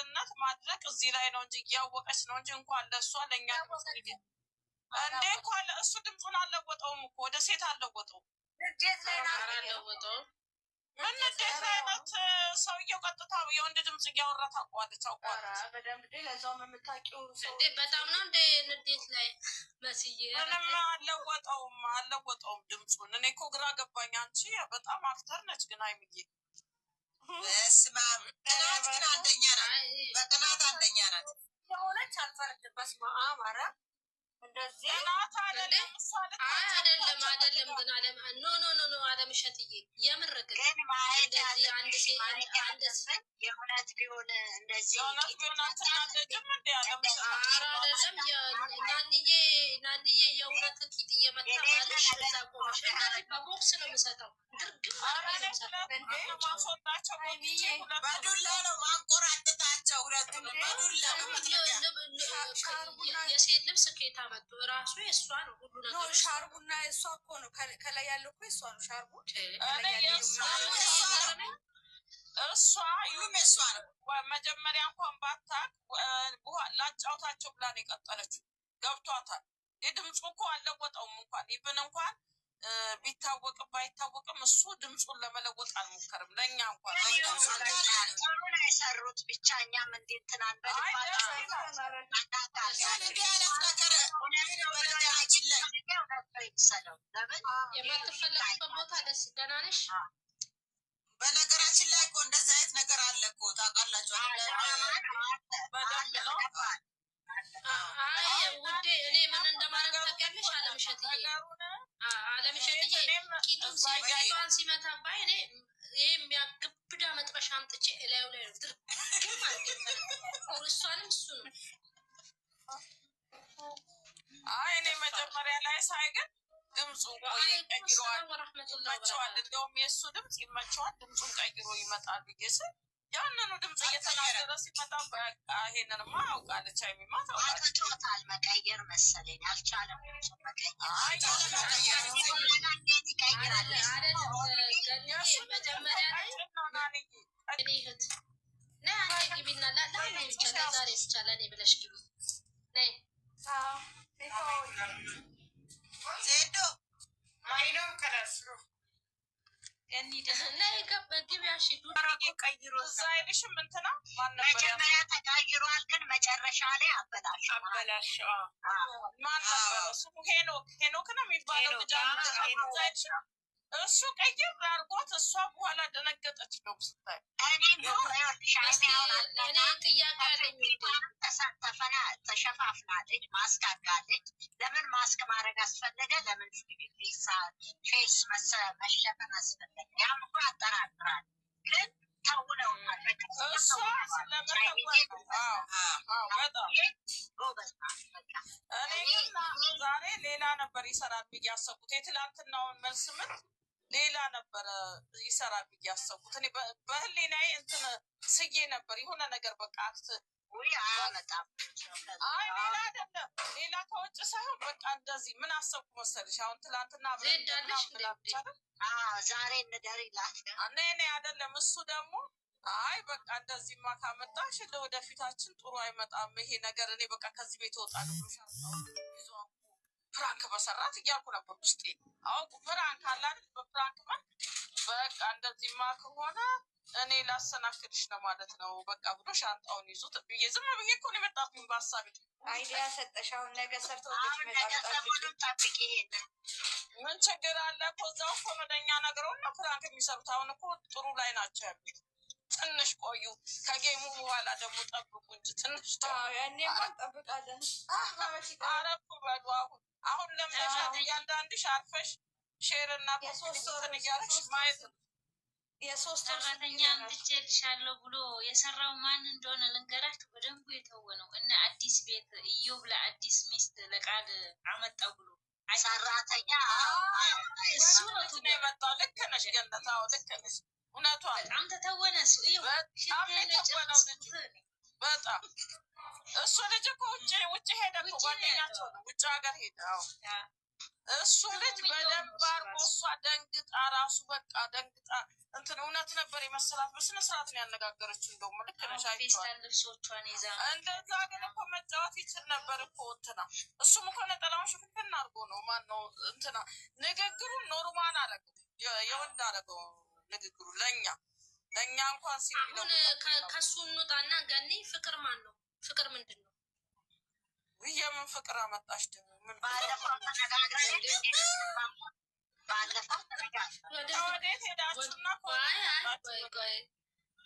ቸርነት ማድረግ እዚህ ላይ ነው እንጂ እያወቀች ነው እንጂ እንኳን ለእሷ ለእኛ እንዴ እንኳን እሱ ድምፁን አልለወጠውም እኮ ወደ ሴት አልለወጠውም። ንዴት ላይ አልለወጠውም። ምን ንዴት አይነት ሰውየው ቀጥታ የወንድ ድምፅ እያወራ ታውቀዋለች። በደንብ ደ ለዛውም የምታውቂው በጣም ነው እንደ ንዴት ላይ መስዬ ምንም አልለወጠውም ድምፁን። እኔ እኮ ግራ ገባኝ። አንቺ በጣም አክተር ነች ግን አይምዬ በስመ አብ ቅናት ግን አንደኛ ናት። በቅናት አንደኛ ናት የሆነች አልፈርድም። በስመ አብ ኧረ እንደዚህ ቅናት አይደለም አይደለም ግን አለም ኖ አለምሸትዬ የምር ግን እንደዚህ አንድ ሴት የእውነት ቢሆን እንደዚህ ቢሆን አትናደጅም እንዴ? አይደለም ናንዬ የእውነት ቂጥ እየመታ ባልሽ እዛ ቆመሽ በቦክስ ነው የምሰጠው። ድርግም ማስወጣቸው በዱላ ነው ማንቆራጥጣቸው። ሁለቱም በዱላ ነው የሴት ልብስ ከየት አመጡ? እራሱ የእሷ ነው ሁሉ ነገር። ሻርቡና የእሷ እኮ ነው። ከላይ ያለው እኮ የእሷ ነው ሻርቡ። እሷ ሁሉም የእሷ ነው። መጀመሪያ እንኳን ባታቅ ላጫውታቸው ብላ ነው የቀጠለችው። ገብቷታል። የድምፁ እኮ አልለወጠውም። እንኳን ቢታወቅም ባይታወቅም እሱ ድምፁን ለመለወጥ አልሞከርም። ለእኛ እንኳን ሆነ የሰሩት ብቻ እኛም እንዴት ትናን የማትፈለግበት ቦታ ደስ ደህና ነሽ። በነገራችን ላይ እኮ እንደዚህ አይነት ነገር አለ እኮ ታውቃላችሁ። ውዴ እኔ ምን እንደማድረግ ታውቂያለሽ? አለምሸትዬ ቂጧን ሲመታ ባይ እኔ ይህ የሚያግብዳ መጥበሻ አምጥቼ እላዩ ላይ ነው ድርግም እሷንም እሱ ነው። እኔ መጀመሪያ ላይ ሳይ ግን ድምፁ ይመቸዋል። እንደውም የእሱ ድምፅ ይመቸዋል። ድምፁን ቀይሮ ይመጣል ብዬ ስል ያንኑ ድምፅ እየተናገረ ሲመጣ በቃ ይሄንንማ አውቃለች። አይሚማ ታውቃለች። መቀየር መሰለኝ አልቻለም። መጀመሪያ ተቀይሯል፣ ግን መጨረሻ ላይ አበላሸው። ማን ነበር እሱ? ሄኖክ ነው የሚባለው ልጅ እሱ ቀይር አድርጎት እሷ በኋላ ደነገጠች ነው ስታይ። ተሸፋፍናለች፣ ማስክ አድርጋለች። ለምን ማስክ ማድረግ አስፈለገ? ለምን ፌስ መሸፈን አስፈለገ? ያም እኮ ያጠራጥራል። ግን ተውነው ዛሬ ሌላ ነበር ይሰራል ብዬ አሰብኩት። የትላንትናውን መልስ ምት ሌላ ነበረ ይሰራል ብዬ አሰብኩት። እኔ በህሊናዬ እንትን ስዬ ነበር የሆነ ነገር በቃ ሌላ አይደለም፣ ሌላ ከውጭ ሳይሆን በቃ እንደዚህ ምን አሰብኩ መሰልሽ? አሁን ትላንትና ዛሬ እንደሪ ላት እኔ አይደለም እሱ ደግሞ በቃ እንደዚህማ ካመጣሽ ለወደፊታችን ጥሩ አይመጣም ይሄ ነገር። እኔ በቃ ከዚህ ቤት እወጣለሁ ይዞ ፍራንክ በሰራት እያልኩ ነበር ውስጤ። አውቁ ፍራንክ አላል በፍራንክ በቃ እንደዚህማ ከሆነ እኔ ላሰናክልሽ ነው ማለት ነው በቃ ብሎ ሻንጣውን ይዞት ብዬ ዝም ብዬ እኮ ነው የመጣብኝ በሀሳቤ። አይዲያ ሰጠሽ። አሁን ነገ ሰርተውልሽ ይመጣል። ምን ችግር አለ እኮ እዛው እኮ መደኛ ነገረውና ፍራንክ የሚሰሩት አሁን እኮ ጥሩ ላይ ናቸው ያሉት። ትንሽ ቆዩ፣ ከጌሙ በኋላ ደግሞ ጠብቁ እንጂ ትንሽ ያኔማ እንጠብቃለን። አረኩ በሉ አሁን ለምነሻት እያንዳንድሽ አርፈሽ ሼር እና ፖስትን እያልሽ ማየት ነው። የሶስት ሰራተኛ አምጥቼልሻለሁ ብሎ የሰራው ማን እንደሆነ ልንገራችሁ። በደንቡ የተወነው እነ አዲስ ቤት ኢዮብ ለአዲስ ሚስት ለቃል አመጣው ብሎ ሰራተኛ እሱ ነው የመጣው። ልክ ነሽ ገነት፣ ልክ ነሽ። እውነቷን በጣም ተተወነ። እሱ በጣም እሱ ልጅ እኮ ውጭ ሄደ እኮ ጓደኛቸው ነው ውጭ ሀገር ሄደ። እሱ ልጅ በደንብ አድርጎ እሷ ደንግጣ ራሱ በቃ ደንግጣ እንትን እውነት ነበር የመሰላት በስነ ስርዓት ነው ያነጋገረችው። እንደውም ልክ ነሽ አይቼዋለሁ። ልብሶቿን ይዛ እንደዛ ግን እኮ መጫወት ይችል ነበር እኮ እንትና። እሱም እኮ ነጠላውን ሽፍንፍን አድርጎ ነው ማነው እንትና ንግግሩን ኖርማል አደረገው፣ የወንድ አደረገው ንግግሩ ለእኛ እንኳን ሲል አሁን ከሱ እንውጣና ገኒ ፍቅር ማን ነው? ፍቅር ምንድን ነው? የምን ፍቅር አመጣሽ ደግሞ? ምን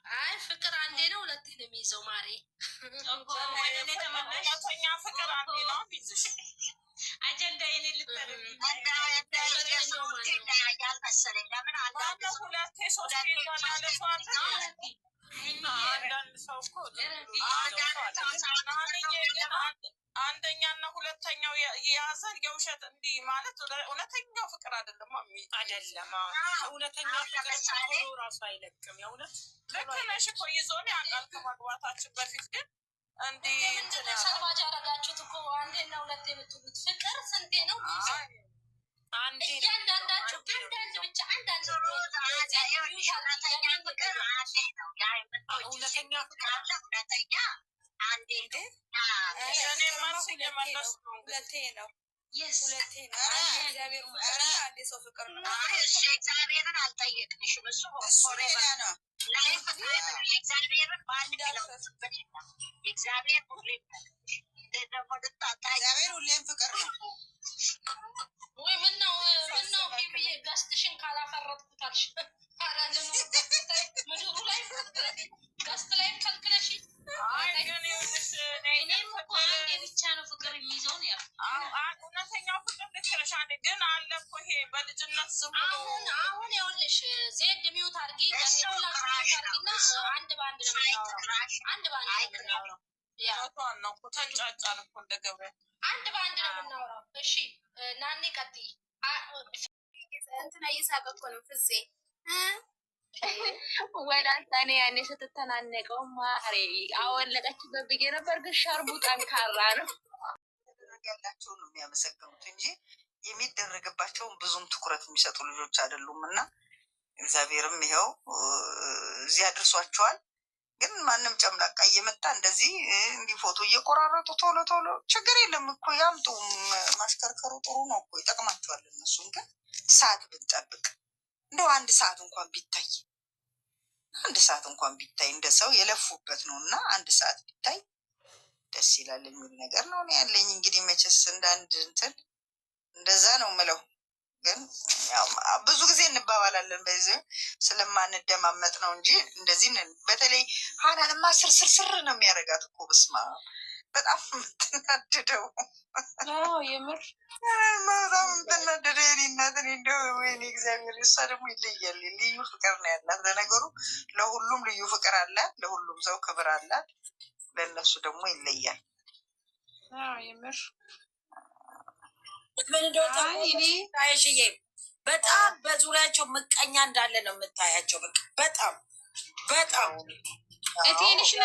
አይ ፍቅር አንዴ ነው ሁለቴ ነው የሚይዘው ማሬ። እውነተኛ ፍቅር አንዴ ነው የሚይዝሽ። አጀንዳ የኔ ልጠረኝ ሁለቴ ሶስቴ ማለቷል። አንዳንድ ሰው እኮ አንደኛና ሁለተኛው የያዘን የውሸት እንዲህ ማለት እውነተኛው ፍቅር አይደለም። እውነተኛው ፍቅር ቶሎ ራሱ አይለቅም። የእውነት ልክ ነሽ እኮ ይዞን ያውቃል ከማግባታችን በፊት ግን እንዲህ እንትን ሰልባጅ ያደረጋችሁት እኮ አንዴና ሁለቴ የምትሉት ፍቅር ስንቴ ነው? እያንዳንዳችሁ አንዳንድ ብቻ አንዳንድ እውነተኛ ፍቅር ሁለቴ ነው። እግዚአብሔርን አልጠየቅንሽም። እሱ ሌላ ነው። እግዚአብሔርን እግዚአብሔር ሁሌም ፍቅር ነው። ወይ ምነው ቢብዬ ጋስትሽን ካላፈረጥኩት አልሽ? ምድሩ ላይ ጋስት ላይም ከልክለሽ እኔም እኮ አንዴ ብቻ ነው ፍቅር የሚይዘው ነው ያልኩት። እውነተኛው ፍቅር ልክ ነሽ። ግን አለ እኮ ይሄ በልጅነት ዝም አሁን ይኸውልሽ ዜድ ሚውት አድርጊ ሁላችሁ አድርጊና አንድ በአንድ ነው የምናወራው። አንድ በአንድ ነው የምናወራው። ያቷን ነው እኮ ተንጫጫን እኮ እንደ ገብረ አንድ በአንድ ነው የምናወራው። እሺ ናኒ ቀጥይ። እንትና እየሳቀ እኮ ነው ፍፄ ወላንታኔ ያኔ ስትተናነቀው ማሬ አወለቀችበት ብዬ ነበር። ግን ሸርቡ ጠንካራ ነው። ያላቸውን ነው የሚያመሰግኑት እንጂ የሚደረግባቸውን ብዙም ትኩረት የሚሰጡ ልጆች አይደሉም። እና እግዚአብሔርም ይኸው እዚህ አድርሷቸዋል። ግን ማንም ጨምላቃ እየመጣ እንደዚህ እንዲህ ፎቶ እየቆራረጡ ቶሎ ችግር የለም እኮ ያምጡ። ማሽከርከሩ ጥሩ ነው እኮ ይጠቅማቸዋል። እነሱን ግን ሰዓት ብንጠብቅ እንደው አንድ ሰዓት እንኳን ቢታይ እንደ ሰው የለፉበት ነው እና አንድ ሰዓት ቢታይ ደስ ይላል የሚል ነገር ነው ያለኝ። እንግዲህ መቼስ እንዳንድ እንትን እንደዛ ነው ምለው። ግን ያው ብዙ ጊዜ እንባባላለን በዚህ ስለማንደማመጥ ነው እንጂ እንደዚህ በተለይ ሀናንማ ስር ነው የሚያደርጋት እኮ በስማ በጣም የምትናደደው የምር በጣም የምትናደደው የኔ እናት። እኔ እንደው ወይኔ እግዚአብሔር፣ እሷ ደግሞ ይለያል። ልዩ ፍቅር ነው ያላት። ለነገሩ ለሁሉም ልዩ ፍቅር አላት፣ ለሁሉም ሰው ክብር አላት። ለእነሱ ደግሞ ይለያል። የምር ምን እንደሆነ ታይሽዬ በጣም በዙሪያቸው ምቀኛ እንዳለ ነው የምታያቸው። በጣም እቴንሽን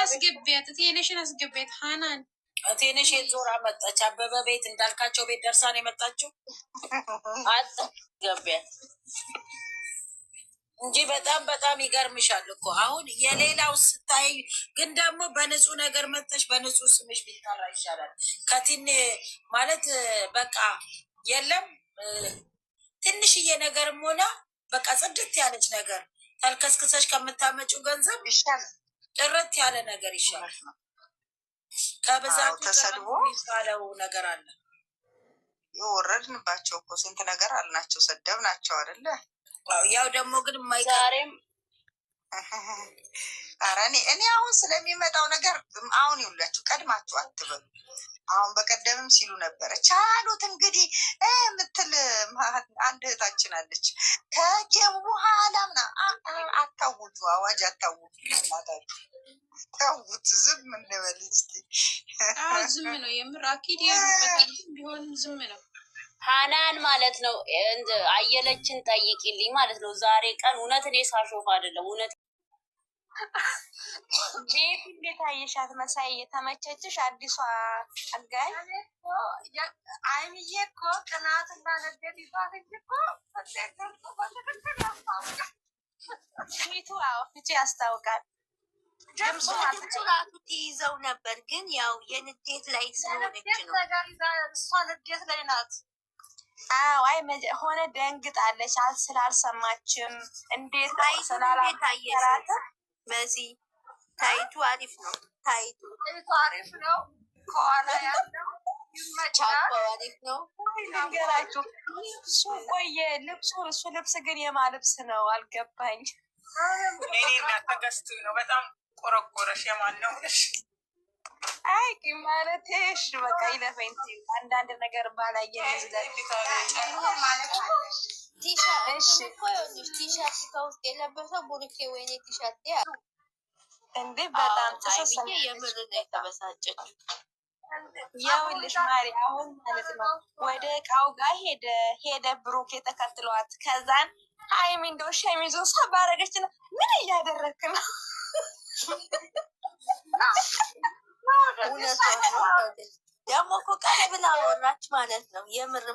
አስገቢያት ሀናን እቴንሽ ዞራ መጣች። አበበ ቤት እንዳልካቸው ቤት ደርሳን የመጣችው አትገቢያት እንጂ በጣም ይገርምሻል እኮ አሁን የሌላው ስታይ። ግን ደግሞ በንጹህ ነገር መጥተሽ በንጹህ ስምሽ ቢጠራ ይሻላል። ከቲን ማለት በቃ የለም ትንሽዬ ነገርም ሆና በቃ ጽድት ያለች ነገር ተልከስክሰሽ ከምታመጪው ገንዘብ ይሻላል። ጥርት ያለ ነገር ይሻላል። ከብዛቱ ተሰድቦ የሚባለው ነገር አለ። የወረድንባቸው እኮ ስንት ነገር አልናቸው፣ ሰደብ ናቸው አይደለ? ያው ደግሞ ግን ዛሬም ኧረ እኔ አሁን ስለሚመጣው ነገር አሁን ይውላችሁ ቀድማችሁ አትበሉ። አሁን በቀደምም ሲሉ ነበረ ቻሉት እንግዲህ የምትል አንድ እህታችን አለች። ከጌሙ በኋላ አታውጁ፣ አዋጅ አታውጁ። እናታችሁ ተውት፣ ዝም እንበል እስኪ። ዝም ነው የምር አኪድ ያሉበት ቢሆንም ዝም ነው። ሀናን ማለት ነው አየለችን ጠይቂልኝ ማለት ነው። ዛሬ ቀን እውነት እኔ ሳሾፍ አይደለም እውነት ቤት እንዴት አየሻት? መሳይ የተመቸችሽ አዲሷ አጋይ? አይምዬ እኮ ቅናትና ንዴት ይዟት እንጂ እኮ ፊቱ ፊቱ ያስታውቃል። ራሱ ትይዘው ነበር፣ ግን ያው የንዴት ላይ ስለሆነች ነው። እሷ ንዴት ላይ ናት። አይ ሆነ ደንግጣለች፣ ስላልሰማችም እንዴት ስላላየራት በዚህ ታይቱ አሪፍ ነው። ታይቱ አሪፍ ነው። ከኋላ ያለው ቻኮ አሪፍ ነው። ነገራችሁ እሱ ቆየ ልብሱ እሱ ልብስ ግን የማ ልብስ ነው አልገባኝ። እኔ የሚያተገስቱ ነው በጣም ቆረቆረሽ የማን ነው? አይ ማለት እሺ በቃ ይለፈኝ። አንዳንድ ነገር ባላየ ቲሸርት ከውስጥ የለበሰው ቡሩኬ ወይኔ ቲሸርት ያ እንዴ በጣም ተሰሰነ። የምር ነው የተበሳጨችው። ያውልሽ ማሪ አሁን ማለት ነው ወደ እቃው ጋር ሄደ ብሩኬ ተከትሏት ከዛን ሀይሚ እንደው ሸሚዙን ሳባረገች ነው። ምን እያደረክ ነው? ደግሞ እኮ ቀስ ብላ ወራች ማለት ነው። የምር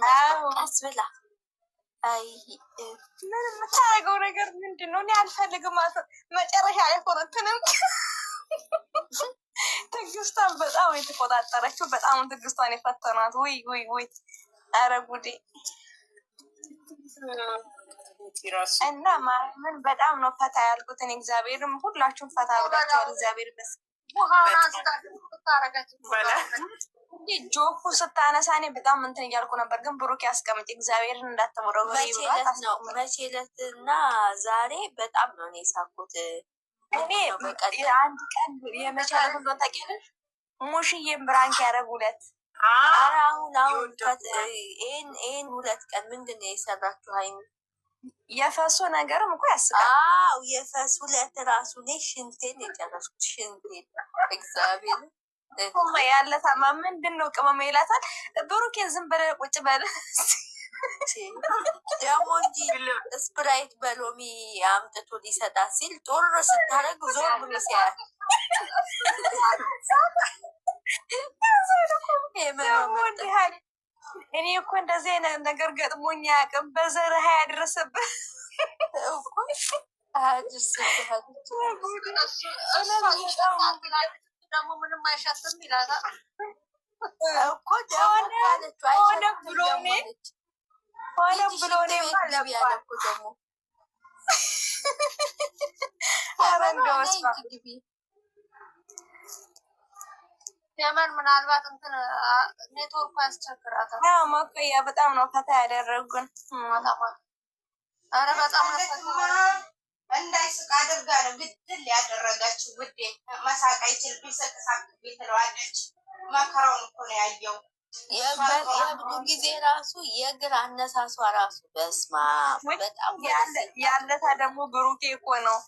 ቀስ ብላ አይ ምን የምታደርገው ነገር ምንድን ነው? እኔ አልፈልግም ማለት ነው። መጨረሻ ላይ ኮረትንም ትዕግስቷን በጣም የተቆጣጠረችው በጣም ትዕግስቷን የፈተናት። ውይ ውይ ውይ ኧረ ጉዴ! እና ማርያምን በጣም ነው ፈታ ያልኩትን። እግዚአብሔርም ሁላችሁም ፈታ ብላችኋል። እግዚአብሔር ይመስገን። ጆኩ ስታነሳ እኔ በጣም እንትን እያልኩ ነበር፣ ግን ብሩክ ያስቀምጥ እግዚአብሔርን እንዳትምረው። መቼለትና ዛሬ በጣም ነው እኔ ሳኩት። እኔ አንድ ቀን የመቻለ ሁሉ ታውቂያለሽ፣ ሙሽዬም ብራንክ ያደረጉለት አሁን ይህን 2 ቀን ምንድን ነው የሰራችሁ? ሀይሚ የፈሱ ነገርም እኮ ያስቃል። የፈሱ 2 ራሱ እኔ ሽንቴን የጨረስኩት ሽንቴን እግዚአብሔር ያለታማ ምንድን ነው ቅመማ ይላታል። ብሩኬ ዝም በለ ቁጭ በለ ደግሞ እንጂ ስፕራይት በሎሚ አምጥቶ ሊሰጣት ሲል ጦር ስታደርግ ዞር ብሎ ሲያያት እኔ እኮ እንደዚህ አይነት ነገር ገጥሞኝ አያውቅም። በዘርህ ያደረሰብህ ደግሞ ምንም አይሻትም ይላታል እኮ ሆነ ብሎ ደግሞ የመን ምናልባት እንትን ኔትወርኩ ያስቸግራታል። መቆያ በጣም ነው ፈታ ያደረጉን። ኧረ በጣም እንዳይስቅ አድርጋ ነው ግድል ያደረጋችሁ። ውዴ መሳቅ አይችል ቢሰቅሳቅ ትለዋለች። መከራውን እኮ ነው ያየው። የብዙ ጊዜ ራሱ የእግር አነሳሷ ራሱ በስማ በጣም ያለታ ደግሞ ብሩኬ እኮ ነው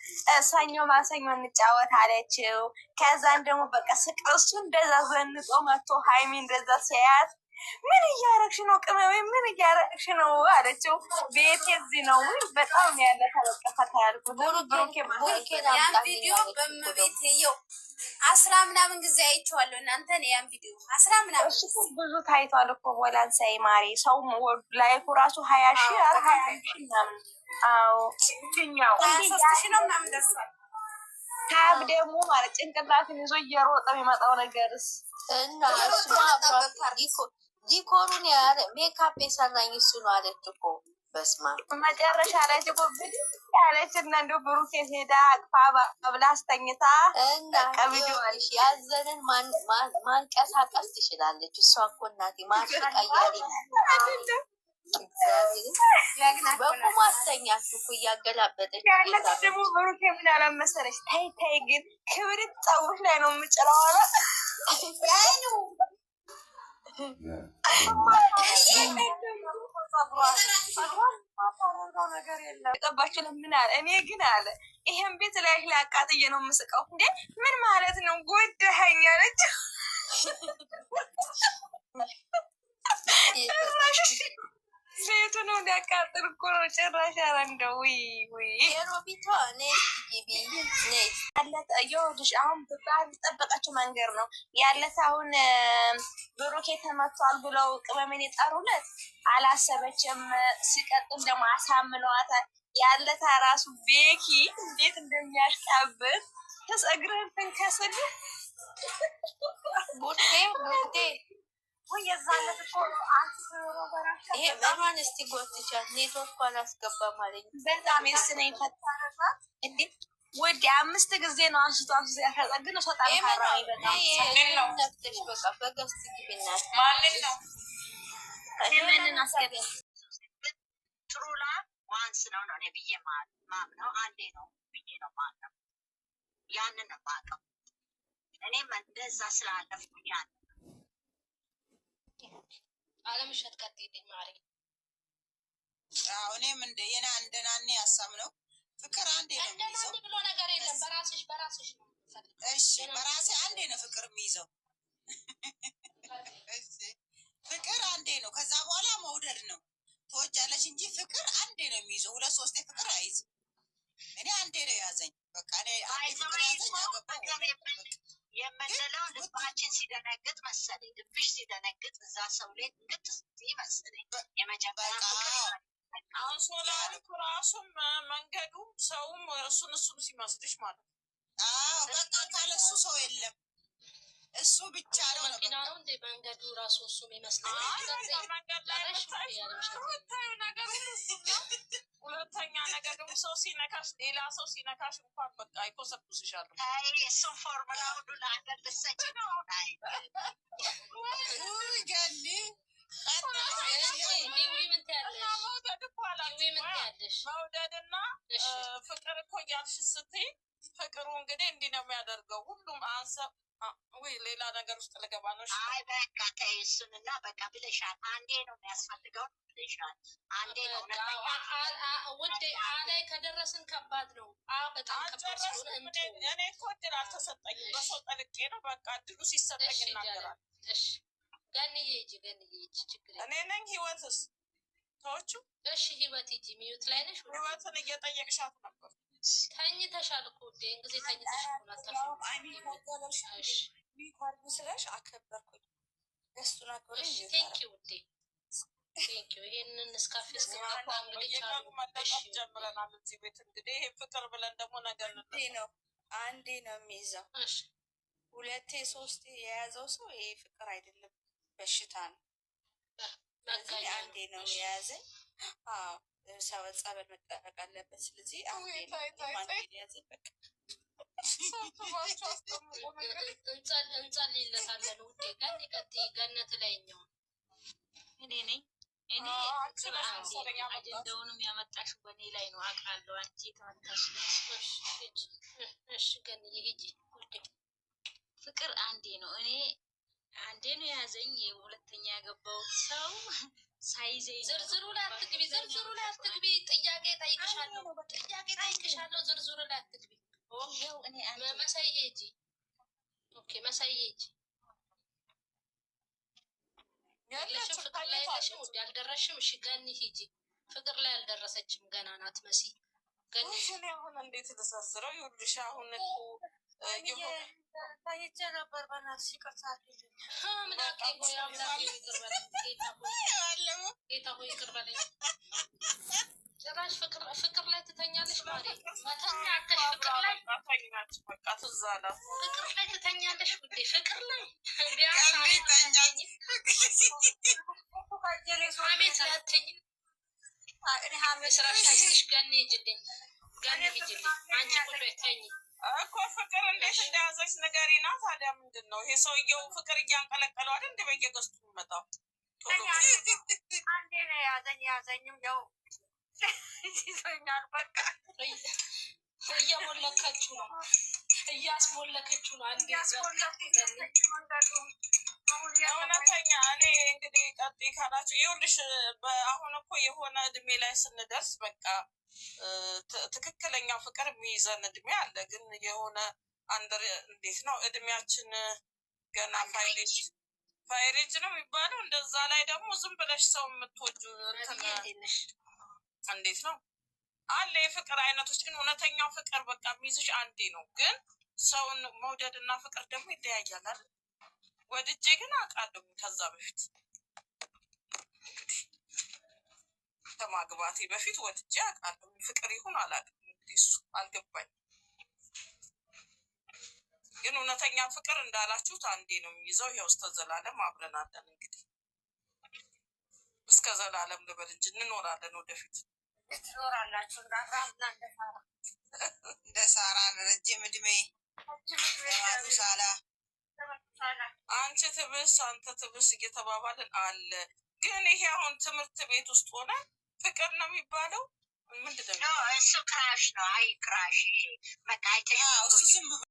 ሰኞ ማሰኞ እንጫወት አለችው። ከዛን ደግሞ በቃ እሱ እንደዛ ዘንጦ መጥቶ ሀይሚ እንደዛ ሲያያት ምን እያረግሽ ነው ቅመሜ? ምን እያረግሽ ነው አለችው። ቤት እዚህ ነው። በጣም ያለታ በቃ ፈታ ያልኩት ያን ቪዲዮ በመቤት የው 10 ምናምን ጊዜ አይቼዋለሁ። እናንተን ያን ቪዲዮ 10 ምናምን ብዙ ታይቷል እኮ ወላንሳይ ማሪ ሰው ላይኩ ራሱ 20,000 20,000 ምናምን። አዎ ትኛው 23,000 ነው ምናምን ደርሷል። ካብ ደግሞ ማለት ጭንቅላትን ይዞ እየሮጠ የሚመጣው ነገርስ እና እሱ ዲኮሩን ሜካፕ የሰራኝ እሱ ነው አለች እኮ። በስማ መጨረሻ ላይ እኮ ያለች እና እንደው ብሩኬ ሄዳ አቅፋ ብላ አስተኝታ እና ያዘንን ማንቀሳቀስ ትችላለች። እሷ እኮ እናቴ ማስቀያሪ በቁም አስተኛት እኮ እያገላበጠች ያለች ደግሞ ብሩኬ ምን ያለ መሰለች፣ ታይ ታይ ግን ክብሪት ፀጉር ላይ ነው የምጭረው አለ። ጠባችሁ ለምን አለ። እኔ ግን አለ ይሄን ቤት ላይ አቃጥዬ ነው የምስቀው። እንዴ ምን ማለት ነው? ጎዳኸኝ አለች። ቤቱ ነው ሊያቃጥል እኮ ነው ጭራሽ። ኧረ እንደው ውይ የሮቢቷ ይኸውልሽ አሁን ጠበቀችው መንገድ ነው ያለት። አሁን ብሩኬ ተመቷል ብለው ቅመሜን የጠሩለት አላሰበችም። ሲቀጥል ደግሞ አሳምነዋታል። ያለታ ራሱ ቤኪ እንዴት እንደሚያሽቃብጥ ተጸግረን ትንከስል ቡቴ ይሄ በማን እስቲ ጎትቻት ኔትወርክ አላስገባም አለኝ። በጣም የስነኝ ፈታረታ እንዴ ወዲ 5 ጊዜ ነው አንስቶ ያፈጸግን ሰጣ ካራይ በጣም ነፍተሽ በቃ በገስት ግብናት ማንን ነው የምንን አስገበ ትሩላ ዋንስ ነው ነው ብዬ ማምነው አንዴ ነው ብዬ ነው ማምነው። ያንን ነው ማቀው እኔም እንደዛ ስላለፍኩኝ ያን አለምሸት ቀጥይልኝ ማሪ። እኔም እንደናኔ ሀሳብ ነው። ፍቅር አንዴ ነው የሚይዘው ብሎ ነገር የለም። በራስሽ ነው። እሺ በራሴ አንዴ ነው ፍቅር የሚይዘው። ፍቅር አንዴ ነው። ከዛ በኋላ መውደድ ነው። ተወጃለሽ እንጂ ፍቅር አንዴ ነው የሚይዘው። 2-3 ፍቅር አይዝም። እኔ አንዴ ነው ያዘኝ። በቃ እኔ አንዴ ፍቅር ያዘኝ አገባው። የምንለው ልባችን ሲደነግጥ መሰለኝ፣ ልብሽ ሲደነግጥ እዛ ሰው ላይ ግጥ መሰለኝ የመጀመሪያ አሁን ሶላሪቱ ራሱም መንገዱም ሰውም እሱን ሲመስልሽ ማለት ነው። በቃ ካለሱ ሰው የለም። እሱ ብቻ ነው ነው እንደ መንገዱ ራሱ እሱም ይመስላል። መንገድ ላይ ታዩ ነገር ሁለተኛ ነገር ደግሞ ሰው ሲነካሽ ሌላ ሰው ሲነካሽ እንኳን በቃ አይኮሰኩስሻል። እሱን ፎርሙላ ሁሉ ለአገር ልሰጭ ነው። ገኒ መውደድና ፍቅር እኮ እያልሽ ስትይ ፍቅሩ እንግዲህ እንዲህ ነው የሚያደርገው። ሁሉም አንሰብ ወይ ሌላ ነገር ውስጥ ልገባ ነው። አይ በቃ ተይ እሱንና በቃ ብለሻል። አንዴ ነው የሚያስፈልገው ብለሻል። አንዴ ነው ውዴ ላይ ከደረስን ከባድ ነው። በጣም ከባድ ስለሆነ እኔ እኮ እድል አልተሰጠኝም። በሰው ጠልቄ ነው በቃ እድሉ ሲሰጠኝ እናገራል። ገንዬ ሂጂ ችግር እኔ ነኝ ህይወትስ ሰዎቹ እሺ ህይወት ሂጂ ሚዩት ላይ ነሽ። ህይወትን እየጠየቅሻት ነበር። ተኝተሻል እኮ ውዴ እንግዲህ ተኝተሻል ስለሽ አከበርኩኝ። ደስቱን አክብረሽ ቴንኪው ውዴ ቴንኪው። ይሄንን እስካፌ መለቀት ጀምረናል እዚህ ቤት። እንግዲህ ይሄ ፍቅር ብለን ደግሞ ነገር ነው አንዴ ነው የሚይዘው። 2-3 የያዘው ሰው ይሄ ፍቅር አይደለም በሽታ ነው። ስለዚህ አንዴ ነው የያዘኝ። ሰው ጸበል መጠበቅ አለበት። ስለዚህ እንጸልይለታለን ውዴ። ገን ቀጥይ ገነት ላይኛው እኔ ነኝ እኔ አጀንዳውንም ያመጣሽው በእኔ ላይ ነው አውቃለሁ። አንቺ ተመታሽ። እሺ ገንዬ ሂጂ ውዴ። ፍቅር አንዴ ነው እኔ አንዴ ነው ያዘኝ። ሁለተኛ ያገባሁት ሰው ሳይዘኝ ዝርዝሩ ላይ አትግቢ። ጥያቄ ጠይቅሻለሁ። ዝርዝሩ ላይ አትግቢ። እኔ መሳዬ ሂጂ። ኦኬ መሳዬ ሂጂ። ያለሽም ፍቅር ላይ ያለሽም ውዴ አልደረስሽም። እሺ ገኒ ሂጂ። ፍቅር ላይ አልደረሰችም ገና ናት መሲ። ገኒ አሁን እንዴት ተሳስረው ይኸውልሽ አሁን እኮ ታይቼ ነበር። በእናትሽ ይቅርታ አድርጊልኝ። ጌታ ሆይ ይቅር በለኝ። ጭራሽ ፍቅር ላይ ትተኛለሽ ማለት መተኛ አተሽ ፍቅር ላይ በቃ ትዝ አላት። ፍቅር ላይ ትተኛለሽ ውዴ። ፍቅር ላይ ሀሜት ላይ አትተኝም። ስራሽ አይስጥሽ። ገኒ ሂጂልኝ። ገኒ ሂጂልኝ። አንቺ ሁሉ ተኝ እኮ ፍቅር እንዴት እንደያዘች ንገሪና። ታዲያ ምንድን ነው ይሄ ሰውየው? ፍቅር እያንቀለቀለው አይደል እንደ በየገዝቱ የሚመጣው? አንዴ ነው ያዘኝም ያው ይዞኛል። በቃ እየሞለከችው ነው እያስሞለከችው ነው። አንዴ እውነተኛ እኔ እንግዲህ ቀጥይ ካላችሁ ይኸውልሽ፣ አሁን እኮ የሆነ እድሜ ላይ ስንደርስ በቃ ትክክለኛ ፍቅር የሚይዘን እድሜ አለ። ግን የሆነ እንዴት ነው እድሜያችን ገና ፋይሬጅ ነው የሚባለው። እንደዛ ላይ ደግሞ ዝም ብለሽ ሰው የምትወጁ እንዴት ነው አለ የፍቅር አይነቶች። ግን እውነተኛው ፍቅር በቃ የሚይዝሽ አንዴ ነው። ግን ሰውን መውደድ እና ፍቅር ደግሞ ይለያያል አይደል? ወድጄ ግን አውቃለሁ ከዛ በፊት ከማግባቴ በፊት ወድጄ አውቃለሁ። ፍቅር ይሁን አላውቅም፣ እንግዲህ እሱ አልገባኝ። ግን እውነተኛ ፍቅር እንዳላችሁት አንዴ ነው የሚይዘው። ይኸው እስከ ዘላለም አብረን አለን። እንግዲህ እስከ ዘላለም ልበል እንጂ እንኖራለን ወደፊት። ትኖራላችሁ እንደ ሳራ ረጅም እድሜ ሳላ አንቺ ትብስ አንተ ትብስ እየተባባልን አለ። ግን ይሄ አሁን ትምህርት ቤት ውስጥ ሆነ ፍቅር ነው የሚባለው ምንድን ነው? እሱ ክራሽ ነው። አይ ክራሽ በቃ አይተሽ